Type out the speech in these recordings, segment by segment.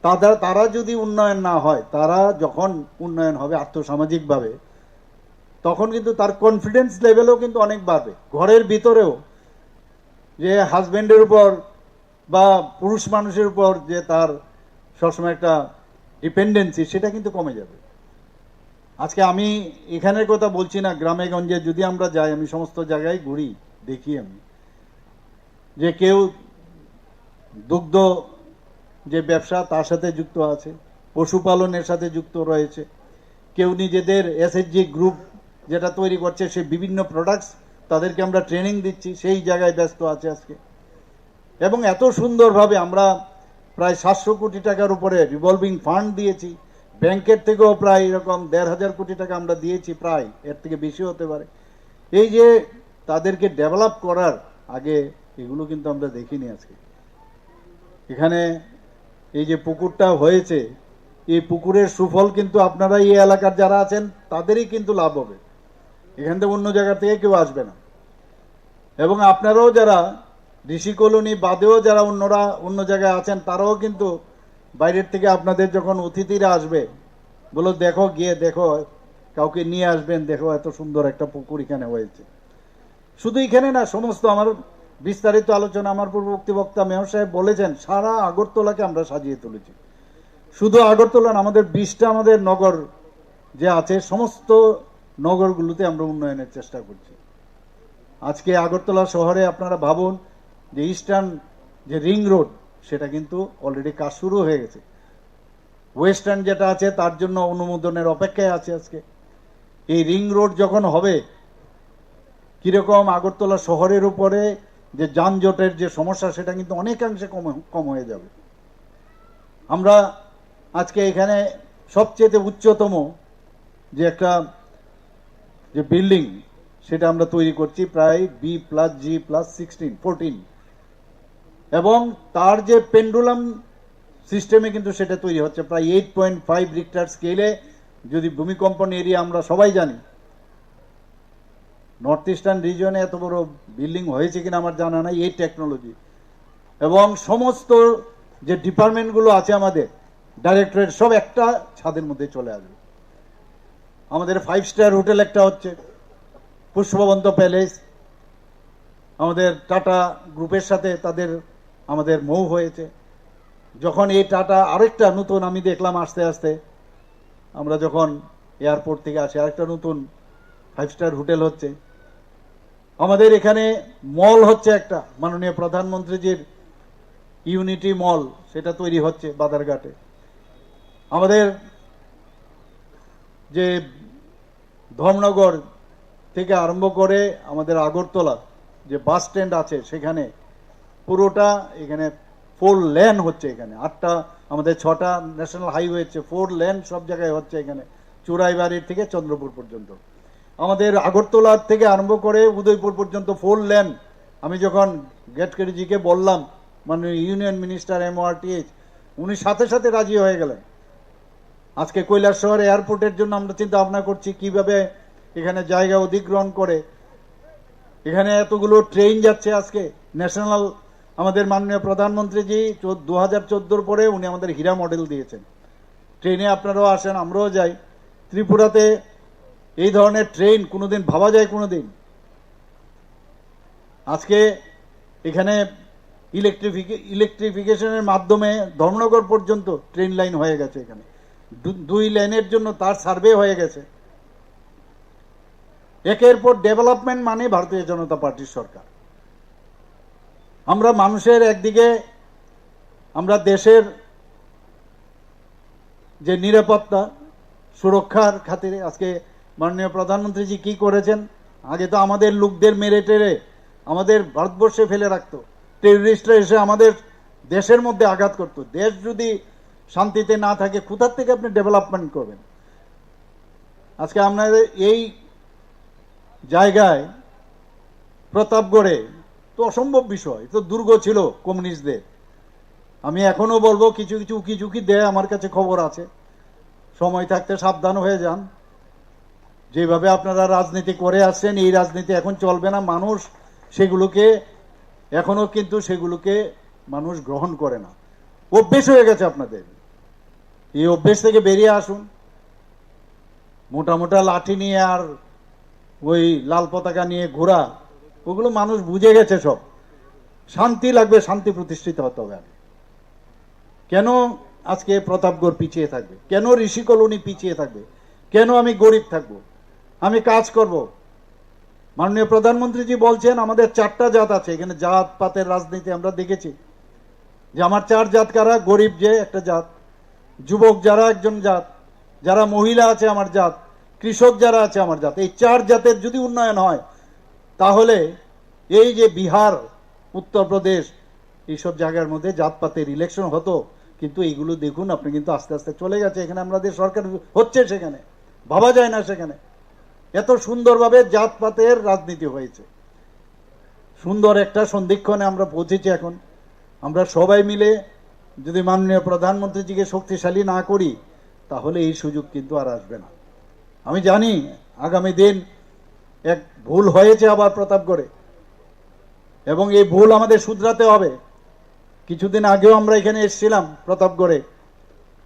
তারা যদি উন্নয়ন না হয়, তারা যখন উন্নয়ন হবে আর্থসামাজিকভাবে, তখন কিন্তু তার কনফিডেন্স লেভেলও কিন্তু অনেক বাড়বে। ঘরের ভিতরেও যে হাজবেন্ডের উপর বা পুরুষ মানুষের উপর যে তার সবসময় একটা ডিপেন্ডেন্সি, সেটা কিন্তু কমে যাবে। আজকে আমি এখানের কথা বলছি না, গ্রামে গঞ্জে যদি আমরা যাই, আমি সমস্ত জায়গায় ঘুরি, দেখি আমি যে কেউ দুগ্ধ যে ব্যবসা তার সাথে যুক্ত আছে, পশুপালনের সাথে যুক্ত রয়েছে, কেউ নিজেদের এসএইচজি গ্রুপ যেটা তৈরি করছে, সে বিভিন্ন প্রোডাক্টস তাদেরকে আমরা ট্রেনিং দিচ্ছি, সেই জায়গায় ব্যস্ত আছে আজকে। এবং এত সুন্দরভাবে আমরা প্রায় 700 কোটি টাকার উপরে রিভলভিং ফান্ড দিয়েছি, ব্যাংকের থেকেও প্রায় এরকম 1,500 কোটি টাকা আমরা দিয়েছি, প্রায় এর থেকে বেশি হতে পারে। এই যে তাদেরকে ডেভেলপ করার আগে এগুলো কিন্তু আমরা দেখিনি। আজকে এখানে এই যে পুকুরটা হয়েছে, এই পুকুরের সুফল কিন্তু আপনারা এই এলাকার যারা আছেন তাদেরই কিন্তু লাভ হবে, এখান থেকে অন্য জায়গা থেকে কেউ আসবে না। এবং আপনারাও যারা ঋষি কলোনি বাদেও যারা অন্য জায়গায় আছেন, তারাও কিন্তু বাইরের থেকে আপনাদের যখন অতিথিরা আসবে, বলো দেখো, গিয়ে দেখো, কাউকে নিয়ে আসবেন, দেখো এত সুন্দর একটা পুকুর এখানে হয়েছে। শুধু এখানে না, সমস্ত আমার বিস্তারিত আলোচনা আমার পূর্ববর্তী বক্তা মেয়র সাহেব বলেছেন, সারা আগরতলাকে আমরা সাজিয়ে তুলেছি। শুধু আগরতলা না, আমাদের 20টা আমাদের নগর যে আছে, সমস্ত নগরগুলোতে আমরা উন্নয়নের চেষ্টা করছি। আজকে আগরতলা শহরে আপনারা ভাবুন যে ইস্টার্ন যে রিং রোড, সেটা কিন্তু অলরেডি কাজ শুরু হয়ে গেছে। ওয়েস্টার্ন যেটা আছে তার জন্য অনুমোদনের অপেক্ষায় আছে। আজকে এই রিং রোড যখন হবে, কিরকম আগরতলা শহরের উপরে যে যানজটের যে সমস্যা, সেটা কিন্তু অনেকাংশে কম হয়ে যাবে। আমরা আজকে এখানে সবচেয়ে উচ্চতম যে একটা যে বিল্ডিং, সেটা আমরা তৈরি করছি প্রায় B+G+16 এবং তার যে পেন্ডুলাম সিস্টেমে কিন্তু সেটা তৈরি হচ্ছে প্রায় 8.5 রিক্টার স্কেলে। যদি ভূমিকম্পন এরিয়া, আমরা সবাই জানি নর্থ ইস্টার্ন রিজনে এত বড় বিল্ডিং হয়েছে কিনা আমার জানা নাই, এই টেকনোলজি। এবং সমস্ত যে ডিপার্টমেন্টগুলো আছে আমাদের, ডাইরেক্টরেট, সব একটা ছাদের মধ্যে চলে আসবে। আমাদের 5 স্টার হোটেল একটা হচ্ছে, পুষ্পবন্ত প্যালেস, আমাদের টাটা গ্রুপের সাথে তাদের আমাদের মৌ হয়েছে। যখন এই টাটা আরেকটা নতুন, আমি দেখলাম আস্তে আস্তে আমরা যখন এয়ারপোর্ট থেকে আসি, আরেকটা নতুন 5 স্টার হোটেল হচ্ছে। আমাদের এখানে মল হচ্ছে একটা, মাননীয় প্রধানমন্ত্রীজির ইউনিটি মল, সেটা তৈরি হচ্ছে বাদারঘাটে। আমাদের যে ধর্মনগর থেকে আরম্ভ করে আমাদের আগরতলা যে বাস স্ট্যান্ড আছে, সেখানে পুরোটা এখানে 4 লেন হচ্ছে। এখানে 8টা, আমাদের 6টা ন্যাশনাল হাইওয়ে হচ্ছে, 4 লেন সব জায়গায় হচ্ছে। এখানে চুরাইবাড়ির থেকে চন্দ্রপুর পর্যন্ত, আমাদের আগরতলার থেকে আরম্ভ করে উদয়পুর পর্যন্ত 4 লেন। আমি যখন গেটকারিজিকে বললাম, মানে ইউনিয়ন মিনিস্টার MORTH, উনি সাথে সাথে রাজি হয়ে গেলেন। আজকে কৈলাসহর এয়ারপোর্টের জন্য আমরা চিন্তা ভাবনা করছি কিভাবে এখানে জায়গা অধিগ্রহণ করে এখানে এতগুলো ট্রেন যাচ্ছে। আজকে ন্যাশনাল, আমাদের মাননীয় প্রধানমন্ত্রীজি 2014 পরে উনি আমাদের হীরা মডেল দিয়েছেন। ট্রেনে আপনারাও আসেন, আমরাও যাই। ত্রিপুরাতে এই ধরনের ট্রেন কোনোদিন ভাবা যায়? কোনোদিন? আজকে এখানে ইলেকট্রিফিকেশনের মাধ্যমে ধর্মনগর পর্যন্ত ট্রেন লাইন হয়ে গেছে। এখানে 2 লেনের জন্য তার সার্ভে হয়ে গেছে। একের পর ডেভেলপমেন্ট মানে ভারতীয় জনতা পার্টির সরকার। আমরা মানুষের একদিকে, আমরা দেশের যে নিরাপত্তা সুরক্ষার খাতিরে আজকে মাননীয় প্রধানমন্ত্রীজি কি করেছেন, আগে তো আমাদের লোকদের মেরে টেরে আমাদের ভারতবর্ষে ফেলে রাখতো, টেররিস্টরা এসে আমাদের দেশের মধ্যে আঘাত করত। দেশ যদি শান্তিতে না থাকে, কোথার থেকে আপনি ডেভেলপমেন্ট করবেন? আজকে আপনাদের এই জায়গায় প্রতাপগড়ে তো অসম্ভব বিষয়, তো দুর্গ ছিল কমিউনিস্টদের। আমি এখনো বলবো কিছু কিছু উকি ঝুঁকি দেয়, আমার কাছে খবর আছে। সময় থাকতে সাবধান হয়ে যান। যেভাবে আপনারা রাজনীতি করে আসছেন, এই রাজনীতি এখন চলবে না। মানুষ সেগুলোকে এখনো কিন্তু সেগুলোকে মানুষ গ্রহণ করে না, অভ্যেস হয়ে গেছে আপনাদের। এই অভ্যেস থেকে বেরিয়ে আসুন। মোটা মোটা লাঠি নিয়ে আর ওই লাল পতাকা নিয়ে ঘোরা, ওগুলো মানুষ বুঝে গেছে সব। শান্তি লাগবে, শান্তি প্রতিষ্ঠিত হতে হবে। কেন আজকে প্রতাপগড় পিছিয়ে থাকবে? কেন ঋষি কলোনি পিছিয়ে থাকবে? কেন আমি গরিব থাকবো? আমি কাজ করব। মাননীয় প্রধানমন্ত্রীজি বলছেন আমাদের 4টা জাত আছে। এখানে জাত পাতের রাজনীতি আমরা দেখেছি যে আমার 4 জাত কারা। গরিব যে একটা জাত, যুবক যারা একজন জাত, যারা মহিলা আছে আমার জাত, কৃষক যারা আছে আমার জাত। এই 4 জাতের যদি উন্নয়ন হয় তাহলে এই যে বিহার, উত্তরপ্রদেশ, এইসব জায়গার মধ্যে জাতপাতের ইলেকশন হতো, কিন্তু এইগুলো দেখুন আপনি কিন্তু আস্তে আস্তে চলে গেছে। এখানে আমাদের সরকার হচ্ছে, সেখানে ভাবা যায় না। সেখানে এত সুন্দরভাবে জাতপাতের রাজনীতি হয়েছে। সুন্দর একটা সন্ধিক্ষণে আমরা পৌঁছেছি। এখন আমরা সবাই মিলে যদি মাননীয় প্রধানমন্ত্রীজিকে শক্তিশালী না করি তাহলে এই সুযোগ কিন্তু আর আসবে না। আমি জানি আগামী দিন এক ভুল হয়েছে আবার প্রতাপগড়ে, এবং এই ভুল আমাদের শুধরাতে হবে। কিছুদিন আগেও আমরা এখানে এসেছিলাম প্রতাপগড়ে,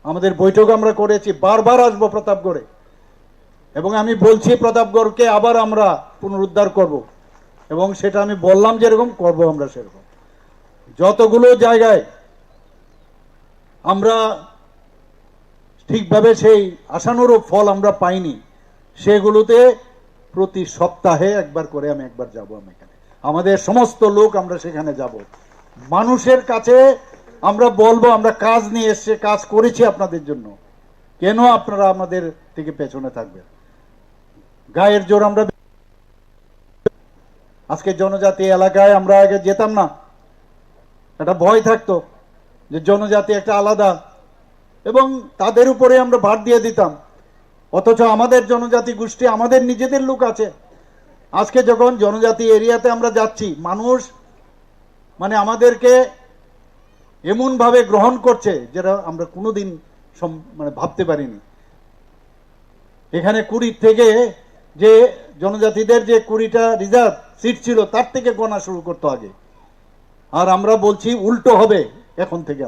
আমাদের বৈঠক আমরা করেছি। বারবার আসবো প্রতাপগড়ে, এবং আমি বলছি প্রতাপগড়কে আবার আমরা পুনরুদ্ধার করব, এবং সেটা আমি বললাম যেরকম করব আমরা সেরকম। যতগুলো জায়গায় আমরা ঠিকভাবে সেই আশানুরূপ ফল আমরা পাইনি, সেগুলোতে প্রতি সপ্তাহে একবার করে আমি একবার যাব। আমি এখানে আমাদের সমস্ত লোক আমরা সেখানে যাব, মানুষের কাছে আমরা বলবো আমরা কাজ নিয়ে এসে কাজ করেছি আপনাদের জন্য, কেন আপনারা আমাদের থেকে পেছনে থাকবেন? গায়ের জোর আমরা আজকে জনজাতি এলাকায় আমরা আগে যেতাম না, একটা ভয় থাকতো যে জনজাতি একটা আলাদা, এবং তাদের উপরে আমরা ভার দিয়ে দিতাম। অথচ আমাদের জনজাতি গোষ্ঠী, আমাদের নিজেদের লোক আছে। আজকে যখন জনজাতি এরিয়াতে আমরা যাচ্ছি, মানুষ মানে আমাদেরকে এমন ভাবে গ্রহণ করছে যেটা আমরা কোনোদিন মানে ভাবতে পারিনি। এখানে 20 থেকে যে জনজাতিদের যে 20টা রিজার্ভ সিট ছিল তার থেকে গোনা শুরু করতে আগে, আর আমরা বলছি উল্টো হবে এখন থেকে।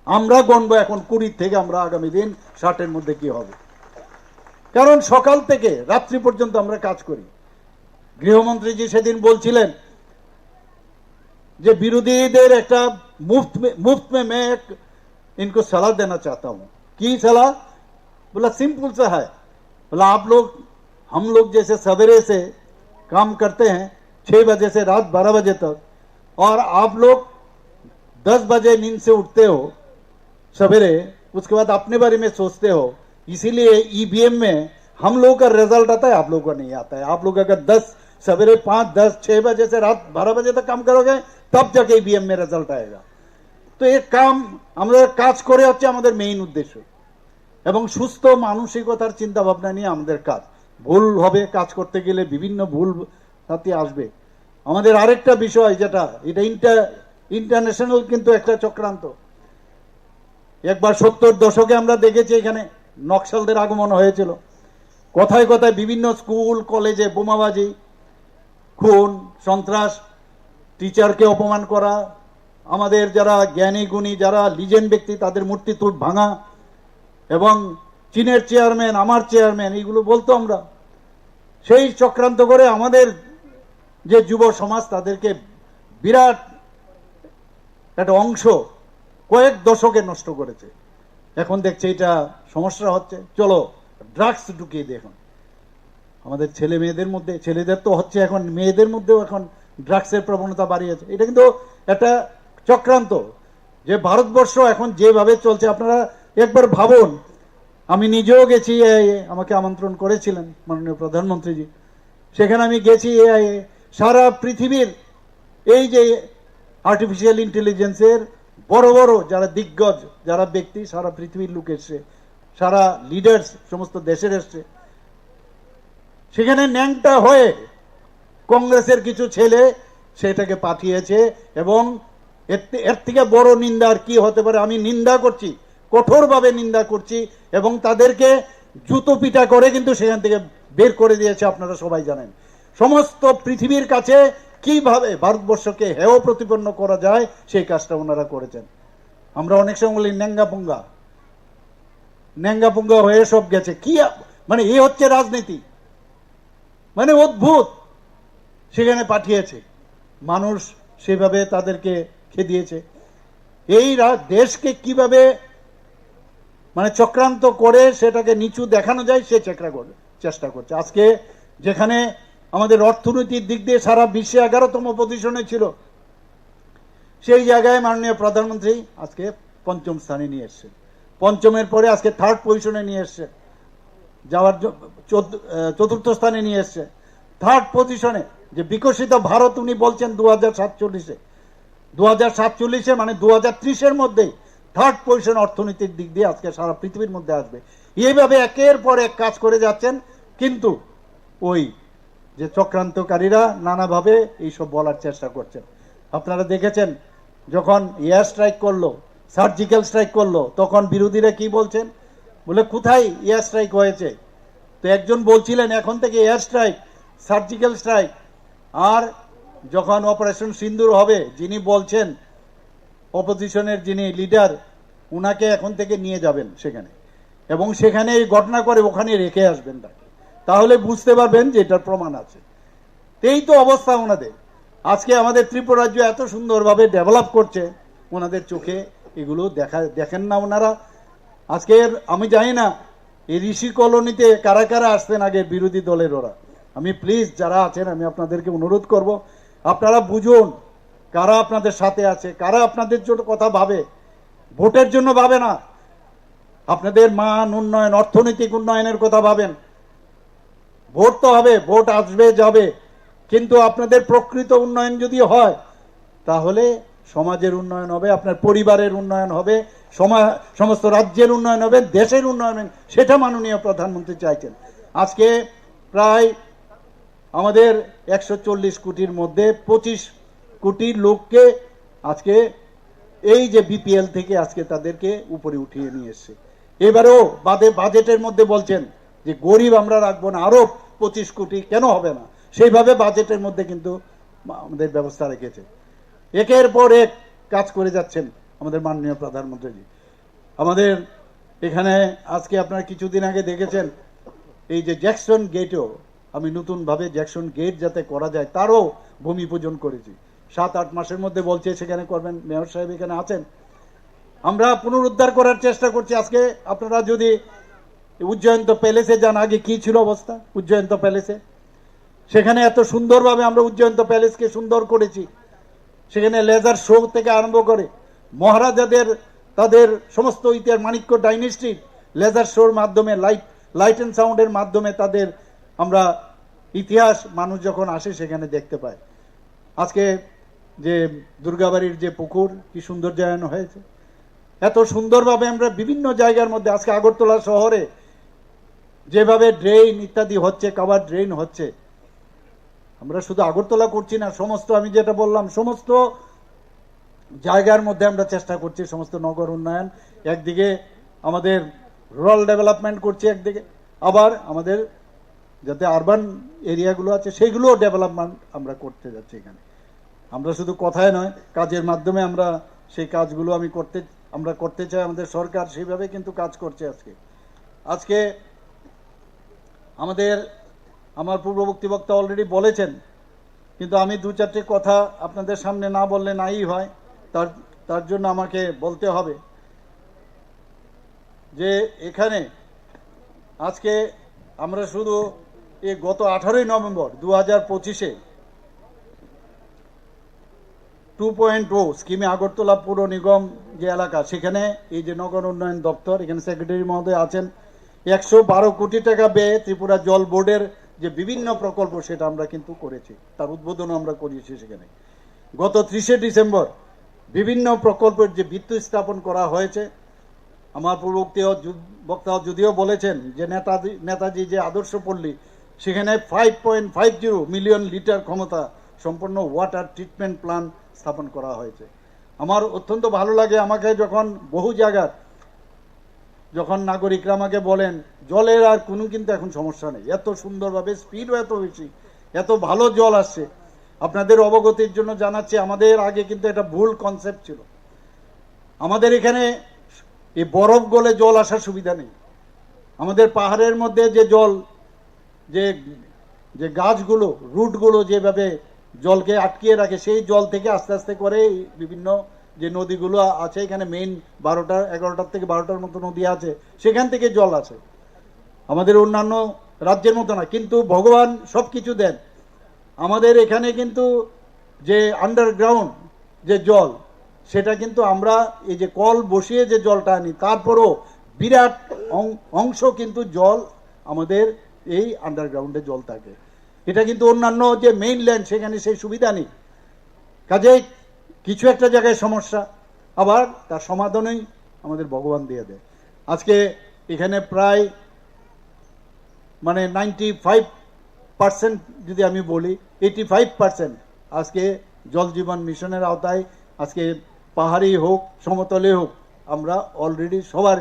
আমরা গণবো এখন 20 থেকে, আমরা আগামী দিন 60-এর মধ্যে কি হবে। কারণ সকাল থেকে রাত্রি পর্যন্ত আমরা কাজ করি। গৃহমন্ত্রীজি সেদিন বলছিলেন যে বিরোধীদের একটা मुफ्त में मैं इनको सलाह देना चाहता हूं। की सलाह? बोला सिंपल सा है, बोला आप लोग, हम लोग जैसे सवेरे से काम करते हैं 6 बजे से रात 12 बजे तक, और आप लोग 10 बजे नींद से उठते हो सवेरे, उसके बाद अपने बारे में सोचते हो, इसीलिए ईवीएम में हम लोग का रिजल्ट आता है, आप लोगों का नहीं आता है। आप लोग अगर 10 सवेरे 5, 10, 6 बजे से रात 12 बजे तक काम करोगे तब जाके ईवीएम में रिजल्ट आएगा। तो एक काम আমাদের কাজ করে হচ্ছে আমাদের মেইন উদ্দেশ্য, এবং সুস্থ মানসিকতার চিন্তা ভাবনা নিয়ে আমাদের কাজ। ভুল হবে কাজ করতে গেলে, বিভিন্ন ভুল সাথে আসবে। আমাদের আরেকটা বিষয় যেটা, এটা ইন্টারন্যাশনাল কিন্তু একটা চক্রান্ত। একবার 70 দশকে আমরা দেখেছি এখানে নকশালদের আগমন হয়েছিল। কথায় কথায় বিভিন্ন স্কুল কলেজে বোমাবাজি, খুন, সন্ত্রাস, টিচারকে অপমান করা, আমাদের যারা জ্ঞানী গুণী যারা লিজেন্ড ব্যক্তি তাদের মূর্তি তুট ভাঙা, এবং চীনের চেয়ারম্যান আমার চেয়ারম্যান, এইগুলো বলতো আমরা। সেই চক্রান্ত করে আমাদের যে যুব সমাজ তাদেরকে বিরাট একটা অংশ কয়েক দশকে নষ্ট করেছে। এখন দেখছে এটা সমস্যা হচ্ছে, চলো ড্রাগস ঢুকিয়ে দেখুন আমাদের ছেলে মেয়েদের মধ্যে। ছেলেদের তো হচ্ছে, এখন মেয়েদের মধ্যেও এখন ড্রাগসের প্রবণতা বাড়িয়েছে। এটা কিন্তু একটা চক্রান্ত যে ভারতবর্ষ এখন যেভাবে চলছে, আপনারা একবার ভাবুন। আমি নিজেও গেছি, আমাকে আমন্ত্রণ করেছিলেন মাননীয় প্রধানমন্ত্রীজি, সেখানে আমি গেছি। সারা পৃথিবীর এই যে আর্টিফিশিয়াল ইন্টেলিজেন্সের বড় বড় যারা দিগ্গজ যারা ব্যক্তি, সারা পৃথিবীর লোক এসছে, সারা লিডার্স সমস্ত দেশের এসছে। সেখানে ন্যাংটা হয়ে কংগ্রেসের কিছু ছেলে সেটাকে পাঠিয়েছে, এবং এর থেকে বড় নিন্দা আর কি হতে পারে। আমি নিন্দা করছি, কঠোরভাবে নিন্দা করছি, এবং তাদেরকে জুতো পিটা করে কিন্তু সেখান থেকে বের করে দিয়েছে। আপনারা সবাই জানেন সমস্ত পৃথিবীর কাছে কিভাবে ভারতবর্ষকে হেয় প্রতিপন্ন করা যায় সেই কাজটা ওনারা করেছেন। আমরা অনেক সময় বলি ন্যাঙ্গা পুঙ্গা, ন্যাঙ্গা পুঙ্গা হয়ে সব গেছে। কি মানে এ হচ্ছে রাজনীতি, মানে অদ্ভুত। সেখানে পাঠিয়েছে মানুষ, সেভাবে তাদেরকে খেদিয়েছে। এই দেশকে কিভাবে মানে চক্রান্ত করে সেটাকে নিচু দেখানো যায় সে চেষ্টা করছে। আজকে যেখানে আমাদের অর্থনৈতিক দিক দিয়ে সারা বিশ্বে 11তম পজিশনে ছিল, সেই জায়গায় মাননীয় প্রধানমন্ত্রী আজকে 5ম স্থানে নিয়ে এসছে। 5মের পরে আজকে 3rd পজিশনে নিয়ে এসছে, যাওয়ার 4র্থ স্থানে নিয়ে এসছে। 3rd পজিশনে যে বিকশিত ভারত উনি বলছেন 2047-এ, 2047-এ মানে 2030-এর মধ্যেই 3rd পজিশন অর্থনীতির দিক দিয়ে আজকে সারা পৃথিবীর মধ্যে আসবে। এইভাবে একের পর এক কাজ করে যাচ্ছেন, কিন্তু ওই যে চক্রান্তকারীরা নানাভাবে এইসব বলার চেষ্টা করছেন। আপনারা দেখেছেন যখন এয়ার স্ট্রাইক করলো, সার্জিক্যাল স্ট্রাইক করলো, তখন বিরোধীরা কি বলছেন, বলে কোথায় এয়ার স্ট্রাইক হয়েছে? তো একজন বলছিলেন এখন থেকে এয়ার স্ট্রাইক, সার্জিক্যাল স্ট্রাইক, আর যখন অপারেশন সিন্দুর হবে যিনি বলছেন অপোজিশনের যিনি লিডার, উনাকে এখন থেকে নিয়ে যাবেন সেখানে, এবং সেখানে এই ঘটনা করে ওখানে রেখে আসবেন তাকে, তাহলে বুঝতে পারবেন যে এটার প্রমাণ আছে। এই তো অবস্থা ওনাদের। আজকে আমাদের ত্রিপুরা রাজ্য এত সুন্দরভাবে ডেভেলপ করছে, ওনাদের চোখে এগুলো দেখেন না ওনারা। আজকে আমি জানি না এই ঋষি কলোনিতে কারা কারা আসতেন আগে বিরোধী দলের ওরা। আমি প্লিজ যারা আছেন আমি আপনাদেরকে অনুরোধ করব, আপনারা বুঝুন কারা আপনাদের সাথে আছে, কারা আপনাদের জন্য কথা ভাবে। ভোটের জন্য ভাবে না, আপনাদের মান উন্নয়ন, অর্থনৈতিক উন্নয়নের কথা ভাবেন। ভোট তো হবে, ভোট আসবে যাবে, কিন্তু আপনাদের প্রকৃত উন্নয়ন যদি হয় তাহলে সমাজের উন্নয়ন হবে, আপনার পরিবারের উন্নয়ন হবে, সমস্ত রাজ্যের উন্নয়ন হবে, দেশের উন্নয়ন, সেটা মাননীয় প্রধানমন্ত্রী চাইছেন। আজকে প্রায় আমাদের 140 কোটির মধ্যে 25 কোটি লোককে আজকে এই যে বিপিএল থেকে আজকে তাদেরকে উপরে উঠিয়ে নিয়ে এসছে। এবারেও বাজেটের মধ্যে বলছেন যে গরিব আমরা রাখবো না, আরো 25 কোটি কেন হবে না, সেইভাবে বাজেটের মধ্যে কিন্তু আমাদের ব্যবস্থা রেখেছে। একের পর এক কাজ করে যাচ্ছেন আমাদের মাননীয় প্রধানমন্ত্রী। আমাদের এখানে আজকে আপনারা কিছুদিন আগে দেখেছেন এই যে জ্যাকসন গেটও, আমি নতুনভাবে জ্যাকসন গেট যাতে করা যায় তারও ভূমি পূজন করেছি। 7-8 মাসের মধ্যে বলছে সেখানে করবেন। মেয়র সাহেব এখানে আছেন, আমরা পুনরুদ্ধার করার চেষ্টা করছি। আজকে আপনারা যদি উজ্জয়ন্ত প্যালেসে যান, আগে কি ছিল অবস্থা উজ্জয়ন্ত প্যালেসে, সেখানে এত সুন্দরভাবে আমরা উজ্জয়ন্ত প্যালেসকে সুন্দর করেছি। সেখানে লেজার শো থেকে আরম্ভ করে মহারাজাদের তাদের সমস্ত ইতিহাস, মাণিক্য ডাইনেস্টির লেজার শোর মাধ্যমে, লাইট অ্যান্ড সাউন্ডের মাধ্যমে তাদের আমরা ইতিহাস মানুষ যখন আসে সেখানে দেখতে পায়। আজকে যে দুর্গাবাড়ির যে পুকুর কি সৌন্দর্যায়ন হয়েছে, এত সুন্দরভাবে আমরা বিভিন্ন জায়গার মধ্যে, আজকে আগরতলা শহরে যেভাবে ড্রেন ইত্যাদি হচ্ছে, কাভার ড্রেন হচ্ছে, আমরা শুধু আগরতলা করছি না, সমস্ত আমি যেটা বললাম সমস্ত জায়গার মধ্যে আমরা চেষ্টা করছি সমস্ত নগর উন্নয়ন। একদিকে আমাদের রুরাল ডেভেলপমেন্ট করছি, একদিকে আবার আমাদের যাতে আরবান এরিয়াগুলো আছে সেইগুলো ডেভেলপমেন্ট আমরা করতে যাচ্ছি। এখানে আমরা শুধু কথায় নয়, কাজের মাধ্যমে আমরা সেই কাজগুলো আমরা করতে চাই। আমাদের সরকার সেইভাবে কিন্তু কাজ করছে। আজকে আমার পূর্ববর্তী বক্তা অলরেডি বলেছেন, কিন্তু আমি 2-4টে কথা আপনাদের সামনে না বললে নাই হয়, তার জন্য আমাকে বলতে হবে যে এখানে আজকে আমরা শুধু এই গত 18ই নভেম্বর 2025-এ 2.0 স্কিমে আগরতলা পৌর নিগম যে এলাকা, সেখানে এই যে নগর উন্নয়ন দপ্তর, এখানে সেক্রেটারি মহোদয় আছেন, 112 কোটি টাকা ব্যয়ে ত্রিপুরা জল বোর্ডের যে বিভিন্ন প্রকল্প সেটা আমরা কিন্তু করেছি, তার উদ্বোধনও আমরা করিয়েছি সেখানে। গত 30শে ডিসেম্বর বিভিন্ন প্রকল্পের যে ভিত্তি স্থাপন করা হয়েছে। আমার পূর্ববর্তী বক্তা যদিও বলেছেন যে নেতাজি যে আদর্শ পল্লী, সেখানে 5.50 মিলিয়ন লিটার ক্ষমতা সম্পন্ন ওয়াটার ট্রিটমেন্ট প্ল্যান্ট স্থাপন করা হয়েছে। আমার অত্যন্ত ভালো লাগে, আমাকে যখন বহু জায়গার যখন নাগরিকরা আমাকে বলেন জলের আর কোনো কিন্তু এখন সমস্যা নেই, এত সুন্দরভাবে স্পিডও এত বেশি, এত ভালো জল আসছে। আপনাদের অবগতির জন্য জানাচ্ছি, আমাদের আগে কিন্তু এটা ভুল কনসেপ্ট ছিল। আমাদের এখানে এই বরফ গলে জল আসার সুবিধা নেই, আমাদের পাহাড়ের মধ্যে যে জল, যে যে গাছগুলো, রুটগুলো যেভাবে জলকে আটকিয়ে রাখে, সেই জল থেকে আস্তে আস্তে করে বিভিন্ন যে নদীগুলো আছে, এখানে মেইন 11টার থেকে 12টার মতো নদী আছে, সেখান থেকে জল আছে। আমাদের অন্যান্য রাজ্যের মতো না, কিন্তু ভগবান সব কিছু দেন। আমাদের এখানে কিন্তু যে আন্ডারগ্রাউন্ড যে জল, সেটা কিন্তু আমরা এই যে কল বসিয়ে যে জলটা আনি, তারপরও বিরাট অংশ কিন্তু জল আমাদের এই আন্ডারগ্রাউন্ডে জল থাকে। এটা কিন্তু অন্যান্য যে মেইন ল্যান্ড, সেখানে সেই সুবিধা নেই। কাজেই কিছু একটা জায়গায় সমস্যা, আবার তার সমাধানই আমাদের ভগবান দিয়ে দেয়। আজকে এখানে প্রায় মানে 95% যদি আমি বলি, 85% আজকে জল জীবন মিশনের আওতায়, আজকে পাহাড়ি হোক সমতলে হোক, আমরা অলরেডি সবার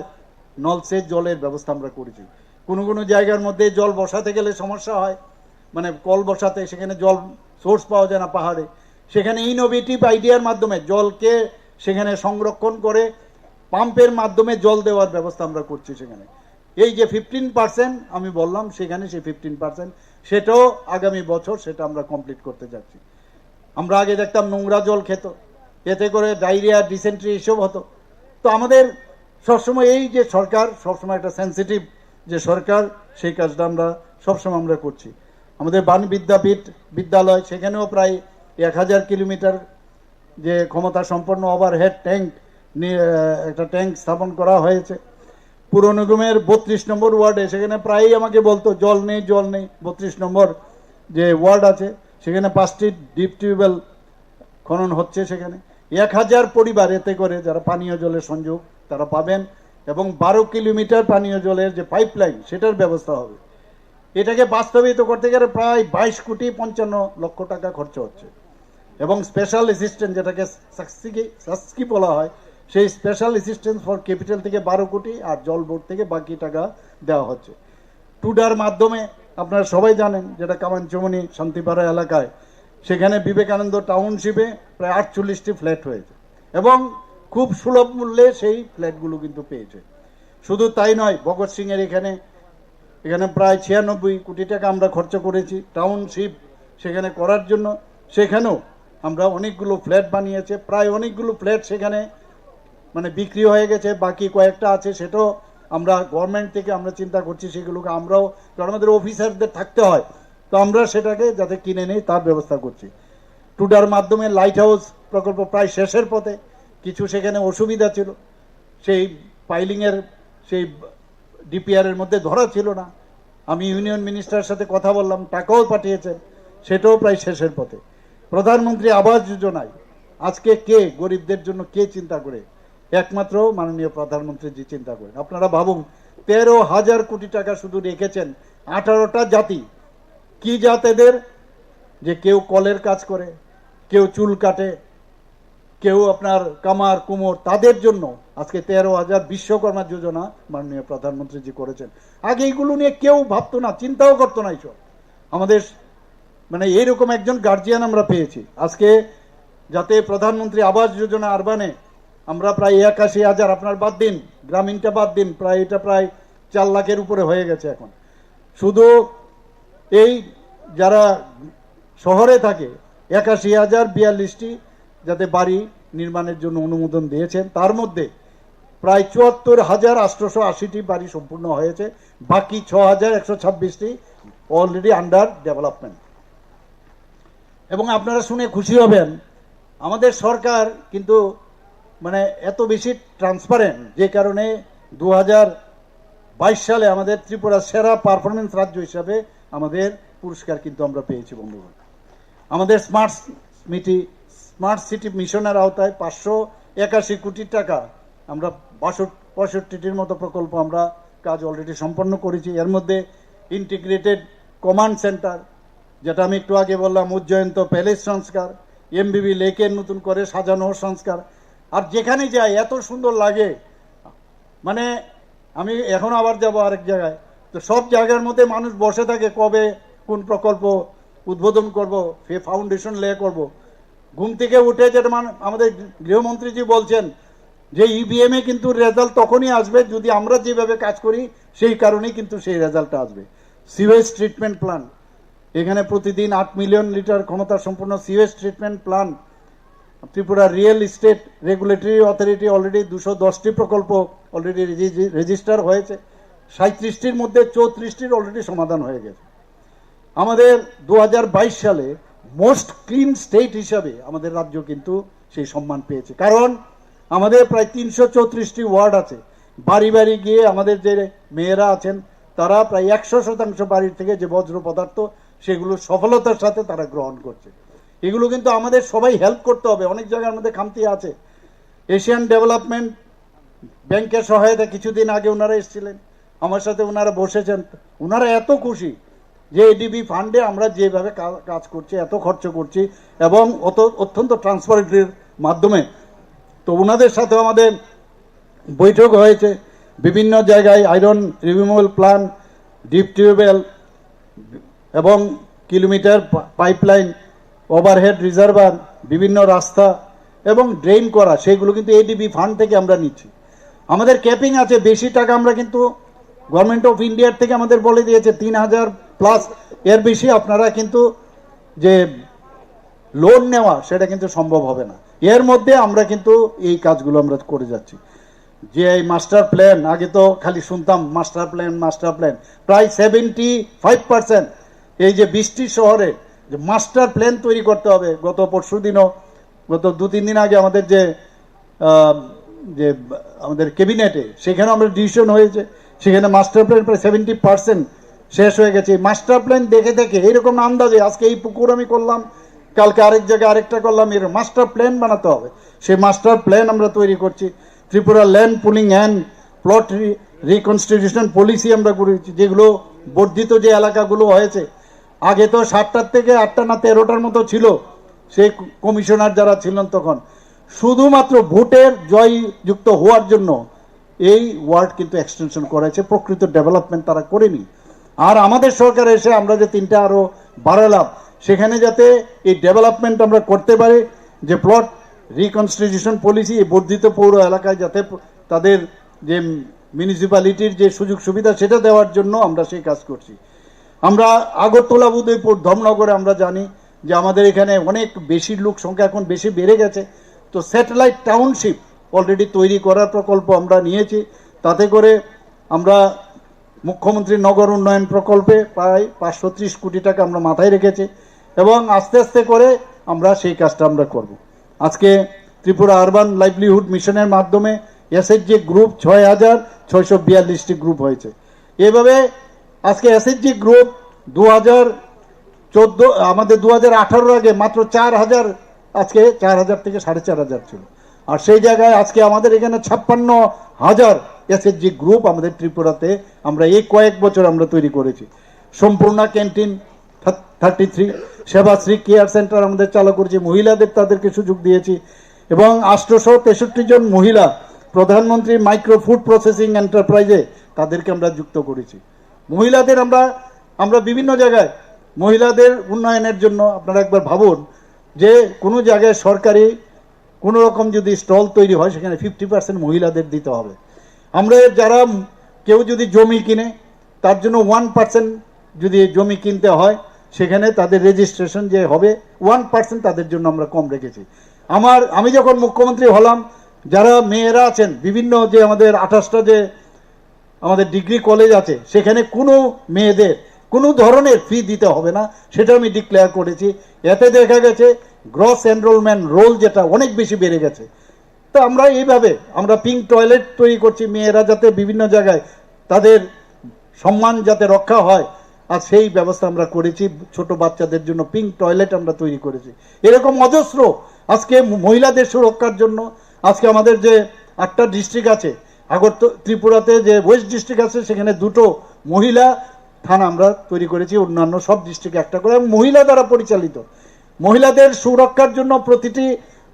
নলসেচ জলের ব্যবস্থা আমরা করেছি। কোনো কোনো জায়গার মধ্যে জল বসাতে গেলে সমস্যা হয়, মানে কল বসাতে, সেখানে জল সোর্স পাওয়া যায় না পাহাড়ে, সেখানে ইনোভেটিভ আইডিয়ার মাধ্যমে জলকে সেখানে সংরক্ষণ করে পাম্পের মাধ্যমে জল দেওয়ার ব্যবস্থা আমরা করছি সেখানে। এই যে 15% আমি বললাম, সেখানে সেই 15% সেটাও আগামী বছর সেটা আমরা কমপ্লিট করতে যাচ্ছি। আমরা আগে দেখতাম নোংরা জল খেত, এতে করে ডায়রিয়া, ডিসেন্ট্রি এসব হতো। তো আমাদের সবসময় এই যে সরকার সবসময় একটা সেন্সিটিভ যে সরকার, সেই কাজটা আমরা সবসময় আমরা করছি। আমাদের বাণ বিদ্যাপীঠ বিদ্যালয়, সেখানেও প্রায় 1000 কিলোমিটার যে ক্ষমতা সম্পন্ন ওভারহেড ট্যাঙ্ক নিয়ে একটা ট্যাঙ্ক স্থাপন করা হয়েছে। পুর নিগমের 32 নম্বর ওয়ার্ডে, সেখানে প্রায়ই আমাকে বলতো জল নেই জল নেই। 32 নম্বর যে ওয়ার্ড আছে, সেখানে 5টি ডিপ টিউবওয়েল খনন হচ্ছে। সেখানে 1000 পরিবার এতে করে যারা পানীয় জলের সংযোগ তারা পাবেন, এবং 12 কিলোমিটার পানীয় জলের যে পাইপলাইন, সেটার ব্যবস্থা হবে। এটাকে বাস্তবায়িত করতে গেলে প্রায় 22,55,00,000 টাকা খরচ হচ্ছে। এবং স্পেশাল অ্যাসিস্ট্যান্ট, যেটাকে সাসকি বলা হয়, সেই স্পেশাল অ্যাসিস্ট্যান্স ফর ক্যাপিটাল থেকে 12 কোটি, আর জল বোর্ড থেকে বাকি টাকা দেওয়া হচ্ছে। টুডার মাধ্যমে আপনারা সবাই জানেন, যেটা কামানচমনি শান্তিপাড়া এলাকায়, সেখানে বিবেকানন্দ টাউনশিপে প্রায় 48টি ফ্ল্যাট হয়েছে, এবং খুব সুলভ মূল্যে সেই ফ্ল্যাটগুলো কিন্তু পেয়েছে। শুধু তাই নয়, ভগৎ সিং এর এখানে প্রায় 96 কোটি টাকা আমরা খরচ করেছি টাউনশিপ সেখানে করার জন্য। সেখানেও আমরা অনেকগুলো ফ্ল্যাট বানিয়েছে, প্রায় অনেকগুলো ফ্ল্যাট সেখানে মানে বিক্রি হয়ে গেছে, বাকি কয়েকটা আছে, সেটাও আমরা গভর্নমেন্ট থেকে আমরা চিন্তা করছি সেগুলোকে আমরাও, কারণ আমাদের অফিসারদের থাকতে হয়, তো আমরা সেটাকে যাতে কিনে নেই তার ব্যবস্থা করছি। টুডার মাধ্যমে লাইট হাউস প্রকল্প প্রায় শেষের পথে, কিছু সেখানে অসুবিধা ছিল, সেই পাইলিংয়ের সেই ডিপিআর এর মধ্যে ধরা ছিল না। আমি ইউনিয়ন মিনিস্টারের সাথে কথা বললাম, টাকাও পাঠিয়েছেন, সেটাও প্রায় শেষের পথে। প্রধানমন্ত্রী আবাস যোজনায় আজকে কে গরিবদের জন্য কে চিন্তা করে? একমাত্র মাননীয় প্রধানমন্ত্রী জি চিন্তা করেন। আপনারা ভাবুন, 13,000 কোটি টাকা শুধু রেখেছেন 18টা জাতি। কি জাত এদের? যে কেউ কলের কাজ করে, কেউ চুল কাটে, কেউ আপনার কামার কুমোর, তাদের জন্য আজকে 13,000 বিশ্বকর্মা যোজনা মাননীয় প্রধানমন্ত্রী জি করেছেন। আগে এইগুলো নিয়ে কেউ ভাবতো না, চিন্তাও করতো না এইসব। আমাদের মানে এইরকম একজন গার্জিয়ান আমরা পেয়েছি আজকে, যাতে প্রধানমন্ত্রী আবাস যোজনা আরবানে আমরা প্রায় 81,000, আপনার বাদ দিন গ্রামীণটা বাদ দিন, প্রায় এটা প্রায় 4 লাখের উপরে হয়ে গেছে এখন। শুধু এই যারা শহরে থাকে 81,042টি যাতে বাড়ি নির্মাণের জন্য অনুমোদন দিয়েছেন, তার মধ্যে প্রায় 74,880টি বাড়ি সম্পূর্ণ হয়েছে, বাকি 6,126টি অলরেডি আন্ডার ডেভেলপমেন্ট। এবং আপনারা শুনে খুশি হবেন, আমাদের সরকার কিন্তু মানে এত বেশি ট্রান্সপারেন্ট, যে কারণে 2022 সালে আমাদের ত্রিপুরা সেরা পারফরমেন্স রাজ্য হিসাবে আমাদের পুরস্কার কিন্তু আমরা পেয়েছি বন্ধুগণ। আমাদের স্মার্ট সিটি মিশনের আওতায় 581 কোটি টাকা আমরা 65টির মতো প্রকল্প আমরা কাজ অলরেডি সম্পন্ন করেছি। এর মধ্যে ইন্টিগ্রেটেড কমান্ড সেন্টার, যেটা আমি একটু আগে বললাম, উজ্জয়ন্ত প্যালেস সংস্কার, এমবিবি লেকের নতুন করে সাজানো সংস্কার। আর যেখানে যাই এত সুন্দর লাগে, মানে আমি এখন আবার যাব আরেক জায়গায়, তো সব জায়গার মধ্যে মানুষ বসে থাকে কবে কোন প্রকল্প উদ্বোধন করব, ফাউন্ডেশন লে করব। ঘুম থেকে উঠে যেটা আমাদের গৃহমন্ত্রীজি বলছেন যে ইভিএম এ কিন্তু রেজাল্ট তখনই আসবে যদি আমরা যেভাবে কাজ করি, সেই কারণেই কিন্তু সেই রেজাল্টটা আসবে। সিওয়েজ ট্রিটমেন্ট প্ল্যান্ট, এখানে প্রতিদিন 8 মিলিয়ন লিটার ক্ষমতা সম্পন্ন sewage treatment plant. Tripura real estate regulatory authority already 210টি প্রকল্প অলরেডি রেজিস্টার হয়েছে, 37টির মধ্যে 34টির অলরেডি সমাধান হয়ে গেছে। আমাদের 2022 সালে মোস্ট ক্লিন স্টেট হিসাবে আমাদের রাজ্য কিন্তু সেই সম্মান পেয়েছে, কারণ আমাদের প্রায় 334টি ওয়ার্ড আছে। বাড়ি বাড়ি গিয়ে আমাদের যে মেয়েরা আছেন তারা প্রায় 100% বাড়ির থেকে যে বজ্র পদার্থ সেগুলো সফলতার সাথে তারা গ্রহণ করছে। এগুলো কিন্তু আমাদের সবাই হেল্প করতে হবে, অনেক জায়গার মধ্যে খামতি আছে। এশিয়ান ডেভেলপমেন্ট ব্যাংকের সহায়তা কিছুদিন আগে ওনারা এসেছিলেন, আমার সাথে ওনারা বসেছেন, ওনারা এত খুশি যে এডিবি ফান্ডে আমরা যেভাবে কাজ করছি, এত খরচ করছি এবং অত্যন্ত ট্রান্সপারেন্টের মাধ্যমে। তো ওনাদের সাথে আমাদের বৈঠক হয়েছে, বিভিন্ন জায়গায় iron removal plant, deep tubewell এবং কিলোমিটার পাইপলাইন, ওভারহেড রিজার্ভার, বিভিন্ন রাস্তা এবং ড্রেন করা, সেগুলো কিন্তু এডিবি ফান্ড থেকে আমরা নিচ্ছি। আমাদের ক্যাপিং আছে, বেশি টাকা আমরা কিন্তু গভর্নমেন্ট অফ ইন্ডিয়ার থেকে আমাদের বলে দিয়েছে 3000 প্লাস, এর বেশি আপনারা কিন্তু যে লোন নেওয়া সেটা কিন্তু সম্ভব হবে না। এর মধ্যে আমরা কিন্তু এই কাজগুলো আমরা করে যাচ্ছি। যে এই মাস্টার প্ল্যান, আগে তো খালি শুনতাম মাস্টার প্ল্যান, প্রায় 75% এই যে 20টি শহরে যে মাস্টার প্ল্যান তৈরি করতে হবে। গত 2-3 দিন আগে আমাদের যে আমাদের ক্যাবিনেটে সেখানে আমরা ডিসিশন হয়েছে, সেখানে মাস্টার প্ল্যান প্রায় 70% শেষ হয়ে গেছে। মাস্টার প্ল্যান দেখে দেখে এইরকম আন্দাজে আজকে এই পুকুর আমি করলাম, কালকে আরেক জায়গায় আরেকটা করলাম, এর মাস্টার প্ল্যান বানাতে হবে। সেই মাস্টার প্ল্যান আমরা তৈরি করছি। Tripura land pooling and plot reconstitution policy আমরা করেছি, যেগুলো বর্ধিত যে এলাকাগুলো হয়েছে, আগে তো 7টার থেকে 8টা না 13টার মতো ছিল সেই কমিশনার যারা ছিলেন তখন, শুধুমাত্র ভোটের জয়যুক্ত হওয়ার জন্য এই ওয়ার্ড কিন্তু এক্সটেনশন করেছে, প্রকৃত ডেভেলপমেন্ট তারা করেনি। আর আমাদের সরকার এসে আমরা যে 3টা আরো বাড়ালাম, সেখানে যাতে এই ডেভেলপমেন্ট আমরা করতে পারি, যে প্লট রিকনস্টিটিউশন পলিসি এই বর্ধিত পৌর এলাকায় যাতে তাদের যে মিউনিসিপ্যালিটির যে সুযোগ সুবিধা সেটা দেওয়ার জন্য আমরা সেই কাজ করছি। আমরা আগরতলা, উদয়পুর, ধর্মনগরে আমরা জানি যে আমাদের এখানে অনেক বেশি লোক সংখ্যা এখন বেশি বেড়ে গেছে, তো স্যাটেলাইট টাউনশিপ অলরেডি তৈরি করার প্রকল্প আমরা নিয়েছি। তাতে করে আমরা মুখ্যমন্ত্রী নগর উন্নয়ন প্রকল্পে প্রায় 530 কোটি টাকা আমরা মাথায় রেখেছি এবং আস্তে আস্তে করে আমরা সেই কাজটা আমরা করব। আজকে ত্রিপুরা আরবান লাইভলিহুড মিশনের মাধ্যমে এসএইচজি গ্রুপ 6642টি গ্রুপ হয়েছে। এভাবে আজকে এসএইচজি গ্রুপ 2014 আমাদের 2018 আগে মাত্র 4000, আজকে 4000 থেকে 4500 ছিল। আর সেই জায়গায় আজকে আমাদের এখানে 56,000 এসএইচজি গ্রুপ আমাদের ত্রিপুরাতে আমরা এই কয়েক বছর আমরা তৈরি করেছি। সম্পূর্ণ ক্যান্টিন 33, সেবাশ্রী কেয়ার সেন্টার আমাদের চালু করেছি, মহিলাদের তাদেরকে সুযোগ দিয়েছি এবং 863 জন মহিলা প্রধানমন্ত্রী মাইক্রো ফুড প্রসেসিং এন্টারপ্রাইজে তাদেরকে আমরা যুক্ত করেছি। মহিলাদের আমরা বিভিন্ন জায়গায় মহিলাদের উন্নয়নের জন্য আপনারা একবার ভাবুন যে কোনো জায়গায় সরকারি কোনো রকম যদি স্টল তৈরি হয় সেখানে 50% মহিলাদের দিতে হবে। আমরা যারা কেউ যদি জমি কিনে তার জন্য 1% যদি জমি কিনতে হয় সেখানে তাদের রেজিস্ট্রেশন যে হবে 1% তাদের জন্য আমরা কম রেখেছি। আমি যখন মুখ্যমন্ত্রী হলাম, যারা মেয়েরা আছেন বিভিন্ন যে আমাদের 28টা যে আমাদের ডিগ্রি কলেজ আছে সেখানে কোনো মেয়েদের কোনো ধরনের ফি দিতে হবে না, সেটা আমি ডিক্লেয়ার করেছি। এতে দেখা গেছে গ্রস এনরোলমেন্ট রোল যেটা অনেক বেশি বেড়ে গেছে। তো আমরা এইভাবে আমরা পিঙ্ক টয়লেট তৈরি করছি, মেয়েরা যাতে বিভিন্ন জায়গায় তাদের সম্মান যাতে রক্ষা হয়, আর সেই ব্যবস্থা আমরা করেছি। ছোট বাচ্চাদের জন্য পিঙ্ক টয়লেট আমরা তৈরি করেছি। এরকম অজস্র আজকে মহিলাদের সুরক্ষার জন্য আজকে আমাদের যে 8টা ডিস্ট্রিক্ট আছে, ত্রিপুরাতে যে ওয়েস্ট ডিস্ট্রিক্ট আছে সেখানে 2টো মহিলা থানা আমরা তৈরি করেছি, অন্যান্য সব ডিস্ট্রিক্টে একটা করে, এবং মহিলা দ্বারা পরিচালিত। মহিলাদের সুরক্ষার জন্য প্রতিটি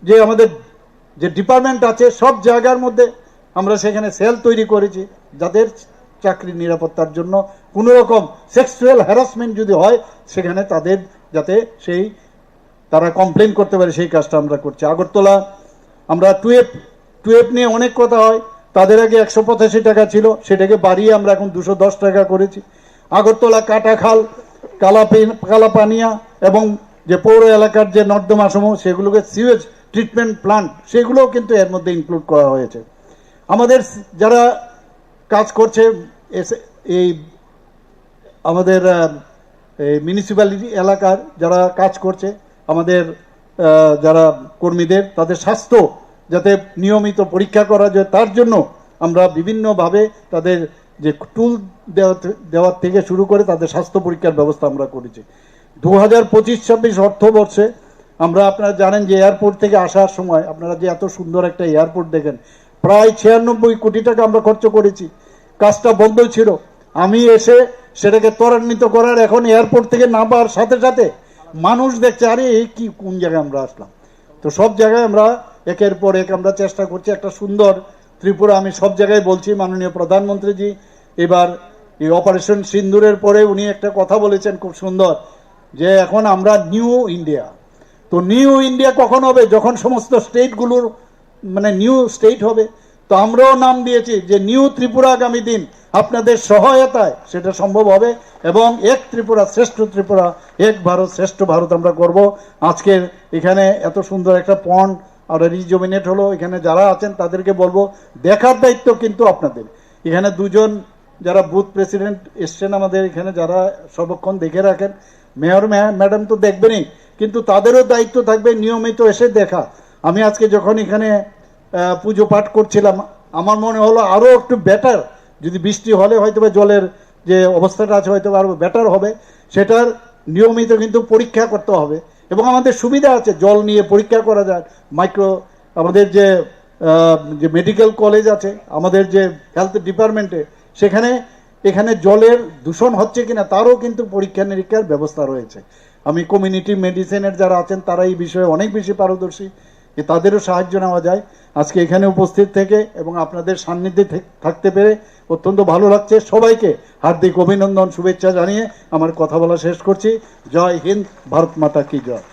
যে আমাদের যে ডিপার্টমেন্ট আছে সব জায়গার মধ্যে আমরা সেখানে সেল তৈরি করেছি, যাদের চাকরির নিরাপত্তার জন্য কোনো রকম সেক্সুয়াল হ্যারাসমেন্ট যদি হয় সেখানে তাদের যাতে তারা কমপ্লেন করতে পারে সেই কাজটা আমরা করছি। আগরতলা আমরা 2F টুয়েলভ নিয়ে অনেক কথা হয়, তাদের আগে 185 টাকা ছিল, সেটাকে বাড়িয়ে আমরা এখন 210 টাকা করেছি। আগরতলা কাটাখাল, কালাপানিয়া এবং যে পৌর এলাকার যে নর্দমা সমূহ সেগুলোকে সিওয়েজ ট্রিটমেন্ট প্লান্ট সেগুলোও কিন্তু এর মধ্যে ইনক্লুড করা হয়েছে। আমাদের যারা কাজ করছে এই আমাদের মিউনিসিপ্যালিটি এলাকার যারা কাজ করছে, আমাদের যারা কর্মীদের তাদের স্বাস্থ্য যাতে নিয়মিত পরীক্ষা করা যায় তার জন্য আমরা বিভিন্নভাবে তাদের যে টুল দেওয়ার থেকে শুরু করে তাদের স্বাস্থ্য পরীক্ষার ব্যবস্থা আমরা করেছি। 2025-26 অর্থবর্ষে আমরা, আপনারা জানেন যে এয়ারপোর্ট থেকে আসার সময় আপনারা যে এত সুন্দর একটা এয়ারপোর্ট দেখেন, প্রায় 96 কোটি টাকা আমরা খরচ করেছি। কাজটা বন্ধ ছিল, আমি এসে সেটাকে ত্বরান্বিত করার, এখন এয়ারপোর্ট থেকে নামার সাথে সাথে মানুষ দেখছে আরে এই কি, কোন জায়গায় আমরা আসলাম। তো সব জায়গায় আমরা একের পর এক আমরা চেষ্টা করছি একটা সুন্দর ত্রিপুরা। আমি সব জায়গায় বলছি, মাননীয় প্রধানমন্ত্রীজি এবার এই অপারেশন সিন্দুরের পরে উনি একটা কথা বলেছেন খুব সুন্দর, যে এখন আমরা নিউ ইন্ডিয়া। তো নিউ ইন্ডিয়া কখন হবে? যখন সমস্ত স্টেটগুলোর মানে নিউ স্টেট হবে। তো আমরাও নাম দিয়েছি যে নিউ ত্রিপুরা, আগামী দিন আপনাদের সহায়তায় সেটা সম্ভব হবে এবং এক ত্রিপুরা শ্রেষ্ঠ ত্রিপুরা, এক ভারত শ্রেষ্ঠ ভারত আমরা করব। আজকের এখানে এত সুন্দর একটা পন্ড আর রিজুমিনেট হলো, এখানে যারা আছেন তাদেরকে বলবো দেখার দায়িত্ব কিন্তু আপনাদের। এখানে দুজন যারা বুথ প্রেসিডেন্ট এসছেন আমাদের এখানে, যারা সর্বক্ষণ দেখে রাখেন, মেয়র ম্যাডাম তো দেখবেনই, কিন্তু তাদেরও দায়িত্ব থাকবে নিয়মিত এসে দেখা। আমি আজকে যখন এখানে পুজো পাঠ করছিলাম, আমার মনে হলো আরও একটু বেটার, যদি বৃষ্টি হলে হয়তো বা জলের যে অবস্থাটা আছে হয়তো আরও বেটার হবে, সেটার নিয়মিত কিন্তু পরীক্ষা করতে হবে। এবং আমাদের সুবিধা আছে, জল নিয়ে পরীক্ষা করা যায়। আমাদের যে মেডিকেল কলেজ আছে, আমাদের যে হেলথ ডিপার্টমেন্টে, এখানে জলের দূষণ হচ্ছে কিনা তারও কিন্তু পরীক্ষা নিরীক্ষার ব্যবস্থা রয়েছে। আমি কমিউনিটি মেডিসিনের যারা আছেন তারা এই বিষয়ে অনেক বেশি পারদর্শী, তাদেরও সাহায্য নেওয়া যায়। আজকে এখানে উপস্থিত থেকে এবং আপনাদের সান্নিধ্যে থাকতে পেরে অত্যন্ত ভালো লাগছে। সবাইকে হার্দিক অভিনন্দন, শুভেচ্ছা জানিয়ে আমার কথা বলা শেষ করছি। জয় হিন্দ, ভারত মাতা কি জয়।